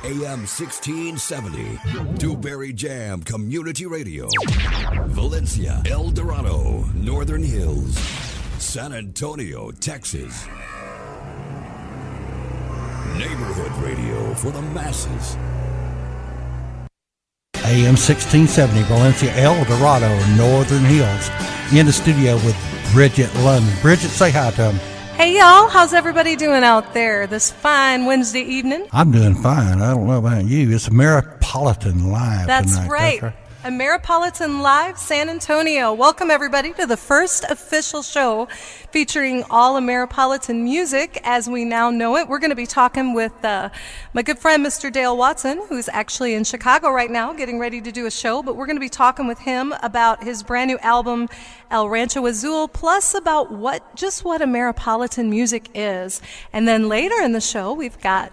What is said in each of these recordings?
AM 1670, Dewberry Jam Community Radio, Valencia, El Dorado, Northern Hills, San Antonio, Texas. Neighborhood radio for the masses. AM 1670, Valencia, El Dorado, Northern Hills. In the studio with Bridget London. Bridget, say hi to them. Hey, y'all. How's everybody doing out there this fine Wednesday evening? I'm doing fine. I don't know about you. It's Ameripolitan Live That's tonight. Right. That's right. Ameripolitan Live, San Antonio. Welcome, everybody, to the first official show featuring all Ameripolitan music as we now know it. We're going to be talking with my good friend, Mr. Dale Watson, who's actually in Chicago right now getting ready to do a show. But we're going to be talking with him about his brand new album, El Rancho Azul, plus about what Ameripolitan music is. And then later in the show, we've got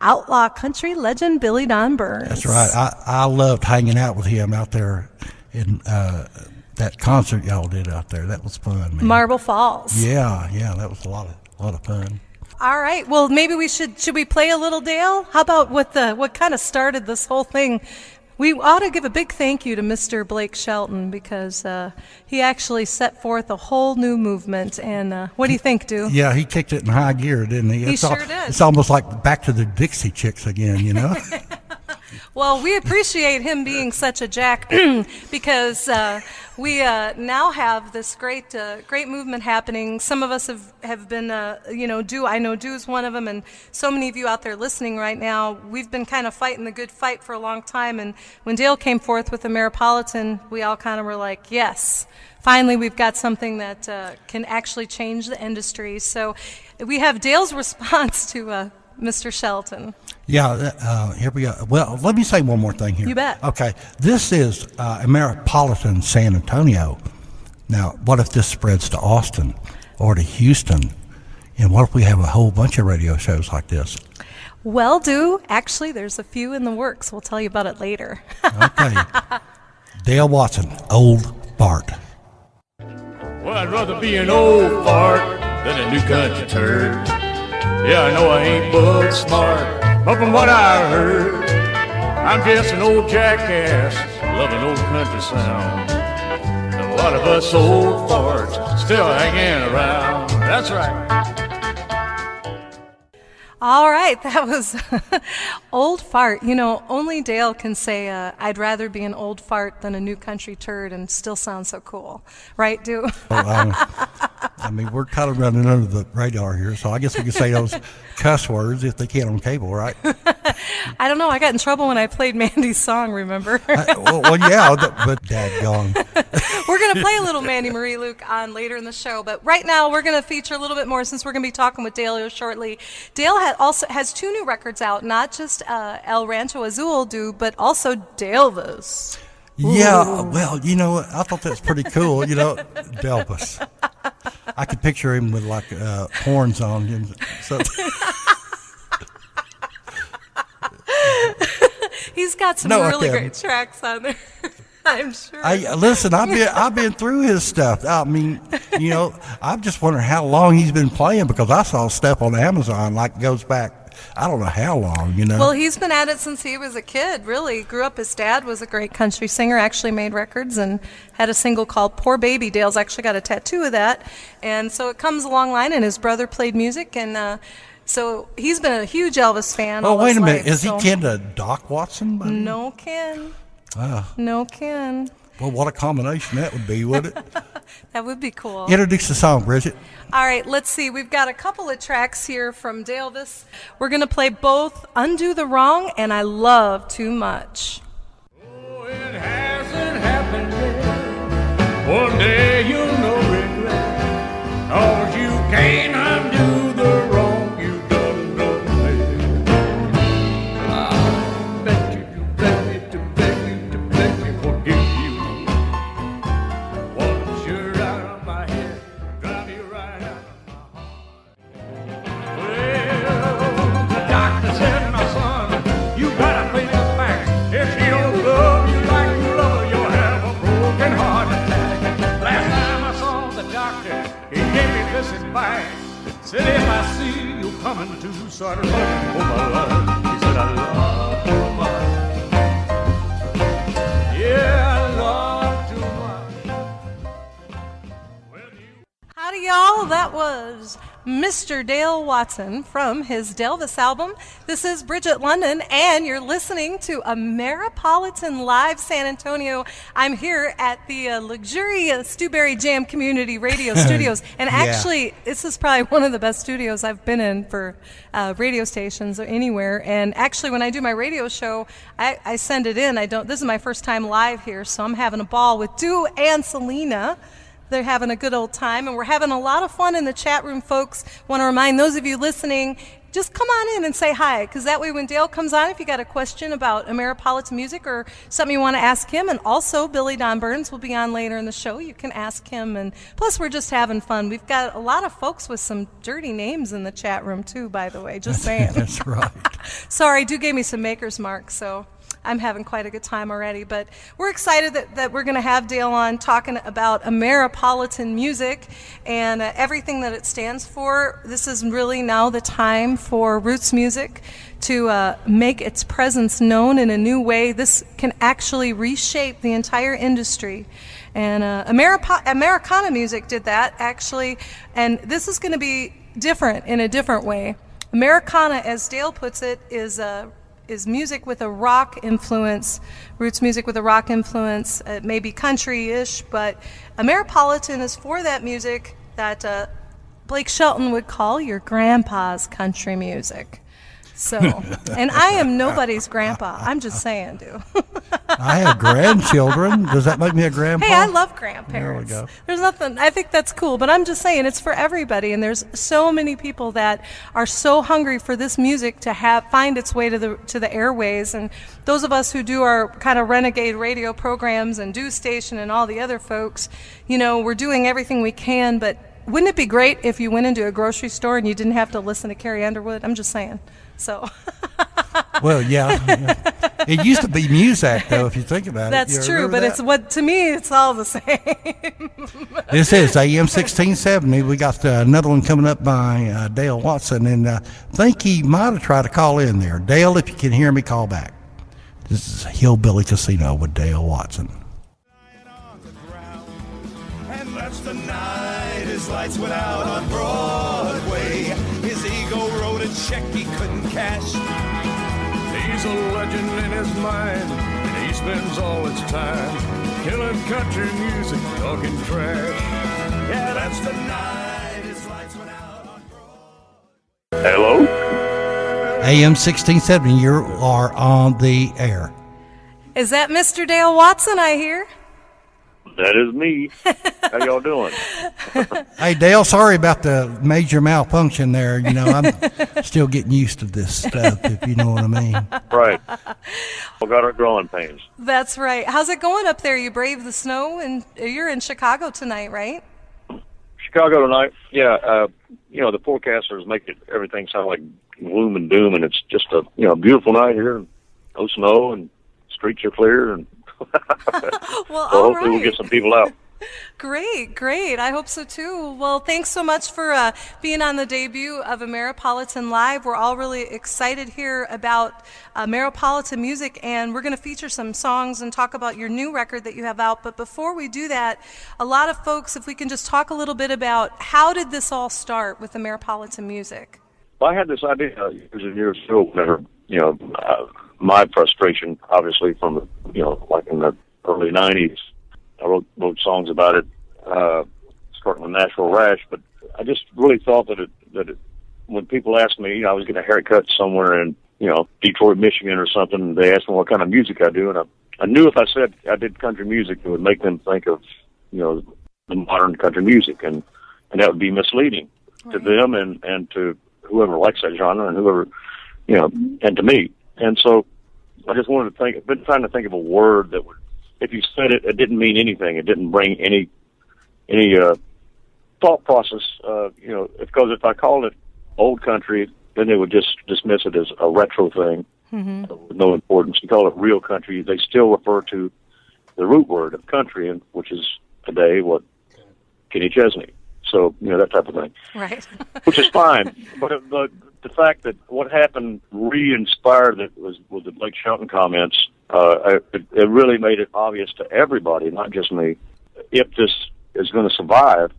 outlaw country legend Billy Don Burns. That's right. I loved hanging out with him out there in that concert y'all did out there. That was fun, man. Marble Falls. Yeah, that was a lot of fun. All right. Well, maybe we should we play a little, Dale? How about what kind of started this whole thing? We ought to give a big thank you to Mr. Blake Shelton because he actually set forth a whole new movement. And what do you think, Dew? Yeah, he kicked it in high gear, didn't he? He sure did. It's almost like back to the Dixie Chicks again, you know? Well, we appreciate him being such a jack because we now have this great movement happening. Some of us have been, Dew, I know Dew's one of them, and so many of you out there listening right now, we've been kind of fighting the good fight for a long time. And when Dale came forth with Ameripolitan, we all kind of were like, yes, finally we've got something that can actually change the industry. So we have Dale's response to Mr. Shelton. Yeah, here we go. Well, let me say one more thing here. You bet. Okay, this is Ameripolitan San Antonio. Now, what if this spreads to Austin or to Houston? And what if we have a whole bunch of radio shows like this? Well, Dew, actually, there's a few in the works. We'll tell you about it later. Okay. Dale Watson, Old Fart. Well, I'd rather be an old fart than a new country turd. Yeah, I know I ain't bug smart, but from what I heard, I'm just an old jackass, loving old country sound. And a lot of us old farts still hanging around. That's right. All right, that was Old Fart. You know, only Dale can say, I'd rather be an old fart than a new country turd and still sound so cool. Right, Dew? Well, I mean, we're kind of running under the radar here, so I guess we can say those cuss words if they can on cable, right? I don't know. I got in trouble when I played Mandy's song, remember? Yeah, but dadgone. We're going to play a little Mandy Marie Luke on later in the show, but right now we're going to feature a little bit more since we're going to be talking with Dale here shortly. Dale also has two new records out, not just El Rancho Azul, but also Delvis. Yeah, well, you know, I thought that's pretty cool, you know, Delvis. I could picture him with like horns on him. So. He's got some really great tracks on there. I'm sure. Listen, I've been through his stuff. I mean, you know, I'm just wondering how long he's been playing because I saw stuff on Amazon like goes back. I don't know how long, you know. Well, he's been at it since he was a kid, really. Grew up, his dad was a great country singer, actually made records and had a single called Poor Baby. Dale's actually got a tattoo of that. And so it comes a long line, and his brother played music, and so he's been a huge Elvis fan all his life. Oh, wait a minute. Is he kin to Doc Watson? No kin. Ah. No kin. Well, what a combination that would be, wouldn't it? That would be cool. Introduce the song, Bridget. All right, let's see. We've got a couple of tracks here from Delvis. We're going to play both Undo the Wrong and I Love Too Much. Oh, it hasn't happened yet. One day you'll know regret. 'Cause you can't undo the wrong you done there. I bet you beg me to beg me forgive you. Once you're out of my head, drive you right out of my heart. Well, the doctor said, my son, you gotta face the fact. If she don't love you like you love her, you'll have a broken heart attack. Last time I saw the doctor, he gave me this advice. Said if I see you coming to, start looking for my life. He said I love Mr. Dale Watson from his Delvis album. This is Bridget London, and you're listening to Ameripolitan Live San Antonio. I'm here at the luxurious Stewberry Jam Community Radio Studios, and actually, this is probably one of the best studios I've been in for radio stations or anywhere. And actually, when I do my radio show, I send it in. This is my first time live here, so I'm having a ball with Dew and Selena. They're having a good old time, and we're having a lot of fun in the chat room, folks. Want to remind those of you listening, just come on in and say hi, because that way when Dale comes on, if you got a question about Ameripolitan music or something you want to ask him, and also Billy Don Burns will be on later in the show, you can ask him. And plus, we're just having fun. We've got a lot of folks with some dirty names in the chat room, too, by the way, just saying. That's right. Sorry, Dew gave me some maker's marks, so I'm having quite a good time already. But we're excited that we're going to have Dale on talking about Ameripolitan music and everything that it stands for. This is really now the time for roots music to make its presence known in a new way. This can actually reshape the entire industry. And Americana music did that, actually. And this is going to be different in a different way. Americana, as Dale puts it, is music with a rock influence, roots music with a rock influence. It may be country-ish, but Ameripolitan is for that music that Blake Shelton would call your grandpa's country music. So, and I am nobody's grandpa. I'm just saying, dude. I have grandchildren. Does that make me a grandpa? Hey, I love grandparents. There we go. There's nothing, I think that's cool, but I'm just saying it's for everybody, and there's so many people that are so hungry for this music to find its way to the airways, and those of us who do our kind of renegade radio programs and Dew Station and all the other folks, you know, we're doing everything we can, but wouldn't it be great if you went into a grocery store and you didn't have to listen to Carrie Underwood? I'm just saying. So. Well, yeah. It used to be Muzak, though, if you think about it. That's true, but to me, it's all the same. This is AM 1670. We got another one coming up by Dale Watson, and I think he might have tried to call in there. Dale, if you can hear me, call back. This is Hillbilly Casino with Dale Watson. And that's the night his lights went out on Broadway. His ego wrote a check he couldn't cash. He's a legend in his mind, and he spends all his time killing country music, talking trash. Yeah, that's the night his lights went out on Broadway. Hello? AM 1670, you are on the air. Is that Mr. Dale Watson, I hear? That is me. How y'all doing? Hey, Dale, sorry about the major malfunction there. You know, I'm still getting used to this stuff, if you know what I mean. Right. We got our growing pains. That's right. How's it going up there? You brave the snow, and you're in Chicago tonight, right? Chicago tonight, yeah. You know, the forecasters make everything sound like gloom and doom, and it's just a beautiful night here. No snow, and streets are clear, and Well, so all hopefully we'll right. get some people out. Great. I hope so too. Well, thanks so much for being on the debut of Ameripolitan Live. We're all really excited here about Ameripolitan music, and we're going to feature some songs and talk about your new record that you have out. But before we do that, a lot of folks, if we can just talk a little bit about how did this all start with Ameripolitan music? Well, I had this idea years and years ago whenever, my frustration, obviously, from, like in the early 90s, I wrote songs about it, starting with Nashville Rash, but I just really thought that it when people asked me, I was getting a haircut somewhere in, Detroit, Michigan or something, they asked me what kind of music I do, and I knew if I said I did country music, it would make them think of, the modern country music, and that would be misleading to them and to whoever likes that genre and whoever, and to me. And so I just wanted to I've been trying to think of a word that would, if you said it, it didn't mean anything. It didn't bring any thought process, because if I called it old country, then they would just dismiss it as a retro thing with no importance. You call it real country, they still refer to the root word of country, and which is today what Kenny Chesney. So, that type of thing. Right. Which is fine. But the fact that what happened re-inspired it was the Blake Shelton comments. It really made it obvious to everybody, not just me, if this is going to survive,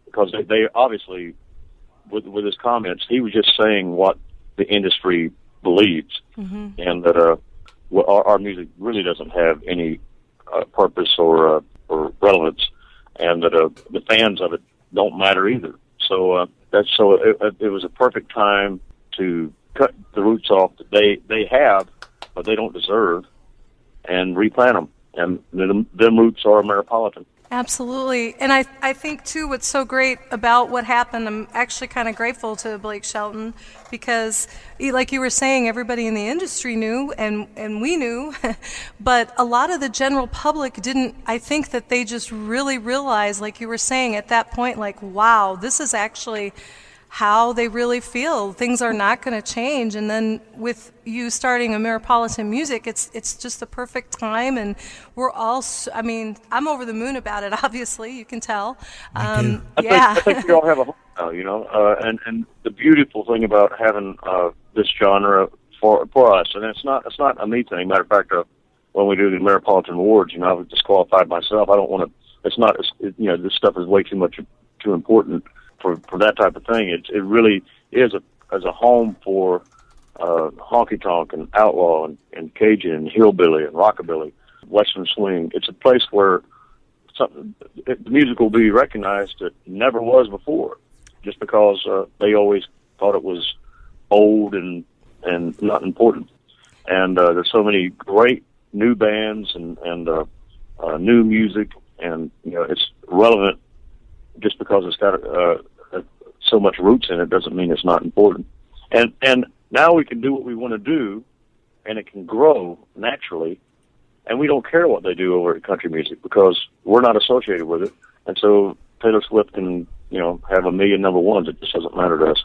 because they obviously with his comments, he was just saying what the industry believes, and that our music really doesn't have any purpose or relevance, and that the fans of it don't matter either. So it was a perfect time to cut the roots off that they have, but they don't deserve, and replant them. And them roots are Ameripolitan. Absolutely. And I think, too, what's so great about what happened, I'm actually kind of grateful to Blake Shelton because, like you were saying, everybody in the industry knew and we knew, but a lot of the general public didn't. I think that they just really realized, like you were saying at that point, like, wow, this is actually how they really feel. Things are not going to change. And then with you starting Ameripolitan Music, it's just the perfect time. And we're all, I mean, I'm over the moon about it, obviously. You can tell. Me too. I think we all have a home now, you know. And the beautiful thing about having this genre for us, and it's not a me thing. Matter of fact, when we do the Ameripolitan Awards, you know, I've disqualified myself. I don't want to. It's not. You know, this stuff is way too important for that type of thing. It really is as a home for honky tonk and outlaw and Cajun and hillbilly and rockabilly, western swing. It's a place where the music will be recognized that never was before, just because they always thought it was old and not important. And there's so many great new bands and new music, and you know, it's relevant. Just because it's got so much roots in it doesn't mean it's not important. And now we can do what we want to do, and it can grow naturally. And we don't care what they do over at country music because we're not associated with it. And so Taylor Swift can, you know, have 1 million number ones. It just doesn't matter to us.